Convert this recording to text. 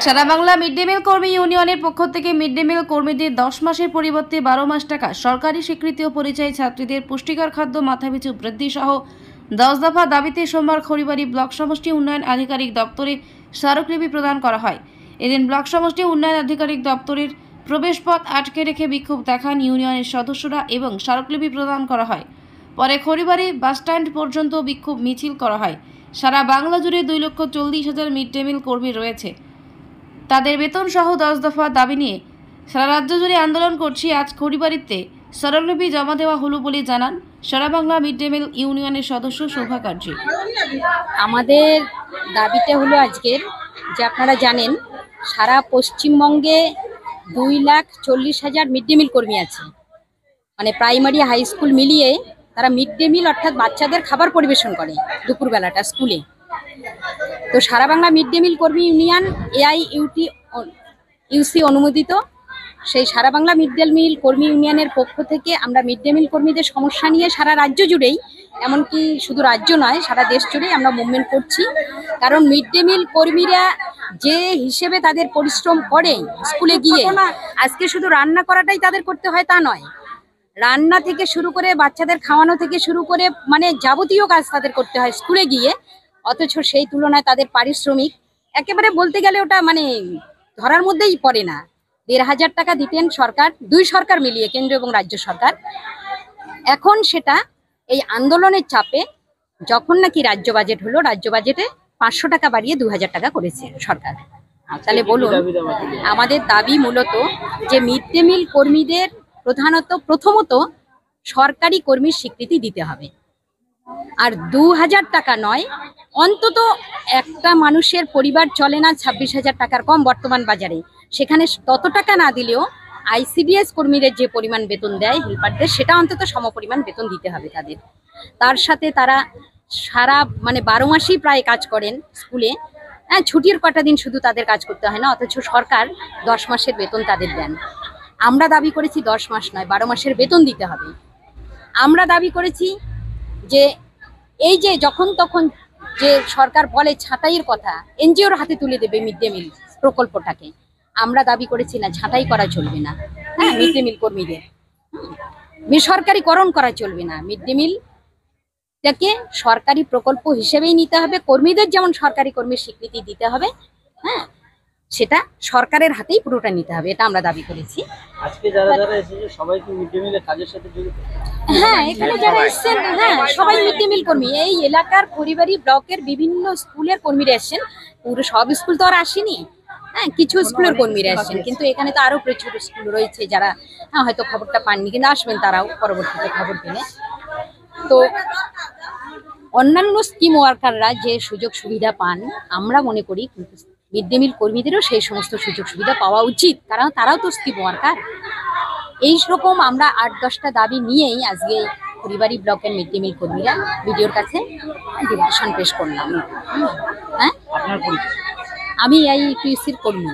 সারা Bangla mid day meal কর্মী ইউনিয়নের পক্ষ থেকে মিড ডে মিল কর্মীদের 10 মাসের পরিবর্তে 12 মাস টাকা সরকারি স্বীকৃতি ও পরিচয় ছাত্রীদের পুষ্টিকর খাদ্য মাথাপিছু বৃদ্ধি সহ 10 দফা দাবিতে সোমবার খড়িবাড়ি ব্লক সমষ্টি উন্নয়ন আধিকারিক দপ্তরে স্মারকলিপি প্রদান করা হয়। এদিন ব্লক সমষ্টি উন্নয়ন আধিকারিক দপ্তরের প্রবেশপথ আটকে রেখে বিক্ষোভ দেখান ইউনিয়নের সদস্যরা এবং স্মারকলিপি প্রদান করা হয়। পরে খড়িবাড়ি বাসস্ট্যান্ড পর্যন্ত বিক্ষোভ মিছিল করা হয়। সারা বাংলা জুড়ে 2,40,000 মিড ডে মিল কর্মী রয়েছে। তাদের বেতন সহ 10 দফা দাবি নিয়ে সারা রাজ্য জুড়ে আন্দোলন করছি। আজ খড়িবাড়িতে স্মারকলিপি জমা দেওয়া হলো বলে জানান সারা বাংলা মিড ডে মিল ইউনিয়নের সদস্য শোভা কার্জি। আমাদের দাবিটা হলো আজকের যে আপনারা জানেন সারা পশ্চিমবঙ্গে 2,40,000 মিড ডে মিল কর্মী আছে, মানে প্রাইমারি হাই স্কুল মিলিয়ে তারা মিড ডে মিল অর্থাৎ বাচ্চাদের খাবার পরিবেশন করে দুপুরবেলাটা স্কুলে। তো সারা বাংলা মিড ডে মিল কর্মী ইউনিয়ন AIUTUC অনুমোদিত সেই সারা বাংলা মিড ডে মিল কর্মী ইউনিয়নের পক্ষ থেকে আমরা মিড ডে মিল কর্মীদের সমস্যা নিয়ে সারা রাজ্য জুড়েই, এমনকি শুধু রাজ্য নয় সারা দেশ জুড়েই আমরা মুভমেন্ট করছি। কারণ মিড ডে মিল কর্মীরা যে হিসেবে তাদের পরিশ্রম করে স্কুলে গিয়ে, আজকে শুধু রান্না করাটাই তাদের করতে হয় তা নয়, রান্না থেকে শুরু করে বাচ্চাদের খাওয়ানো থেকে শুরু করে মানে যাবতীয় কাজ তাদের করতে হয় স্কুলে গিয়ে। অথচ সেই তুলনায় তাদের পারিশ্রমিক একেবারে বলতে গেলে ওটা মানে ধরার মধ্যেই পড়ে না। 1,500 টাকা দিতেন সরকার, দুই সরকার মিলিয়ে কেন্দ্র এবং রাজ্য সরকার। এখন সেটা এই আন্দোলনের চাপে যখন নাকি রাজ্য বাজেট হলো, রাজ্য বাজেটে 500 টাকা বাড়িয়ে 2,000 টাকা করেছে সরকার। তাহলে বলুন, আমাদের দাবি মূলত যে মিড ডে মিল কর্মীদের প্রথমত সরকারি কর্মীর স্বীকৃতি দিতে হবে, আর 2,000 টাকা নয়, অন্তত একটা মানুষের পরিবার চলে না 26,000 টাকার কম বর্তমান বাজারে, সেখানে তত টাকা না দিলেও ICDS কর্মীদের যে পরিমাণ বেতন দেয় হেল্পারদের, সেটা অন্তত সমপরিমাণ বেতন দিতে হবে তাদের। তার সাথে তারা সারা মানে 12 মাসই প্রায় কাজ করেন স্কুলে। হ্যাঁ, ছুটির কটা দিন শুধু তাদের কাজ করতে হয় না, অথচ সরকার 10 মাসের বেতন তাদের দেন। আমরা দাবি করেছি 10 মাস নয় 12 মাসের বেতন দিতে হবে। আমরা দাবি করেছি যে এই যে যখন তখন যে সরকার বলে ছাঁটাইয়ের কথা, NGOর হাতে তুলে দেবে মিড ডে মিল প্রকল্পটাকে, আমরা দাবি করেছি না, ছাঁটাই করা চলবে না। হ্যাঁ, মিড ডে মিল কর্মীদের বেসরকারিকরণ করা চলবে না, মিড ডে মিলটাকে সরকারি প্রকল্প হিসেবেই নিতে হবে। কর্মীদের যেমন সরকারি কর্মীর স্বীকৃতি দিতে হবে, হ্যাঁ, সেটা সরকারের হাতেই পুরোটা নিতে হবে, এটা আমরা দাবি করেছি। আজকে যারা যারা এসেছে সবাই কি মিড ডে মিলের কাজের সাথে জড়িত? হ্যাঁ, এখানে যারা এসেছেন হ্যাঁ সবাই মিড ডে মিল কর্মী। এই এলাকার খড়িবাড়ি ব্লকের বিভিন্ন স্কুলের কর্মীরা এসেছেন, পুরো সব স্কুল তো আর আসেনি, হ্যাঁ কিছু স্কুলের কর্মীরা এসেছেন, কিন্তু এখানে তো আরো প্রচুর স্কুল রয়েছে যারা হয়তো খবরটা পাননি, কিন্তু আসবেন তারাও পরবর্তীতে খবর পেলে। তো অন্যান্য স্কিম ওয়ার্কাররা যে সুযোগ সুবিধা পান, আমরা মনে করি মিড ডে মিল কর্মীদেরও সেই সমস্ত সুযোগ সুবিধা পাওয়া উচিত, কারণ তারাও তো স্কিম ওয়ার্কার। এই রকম আমরা 8-10টা দাবি নিয়েই আজকে খড়িবাড়ি ব্লকের মিড ডে মিল কর্মীরা ভিডিওর কাছে ডেপুটেশন পেশ করলাম। হ্যাঁ, আমি AIUTUCর কর্মী।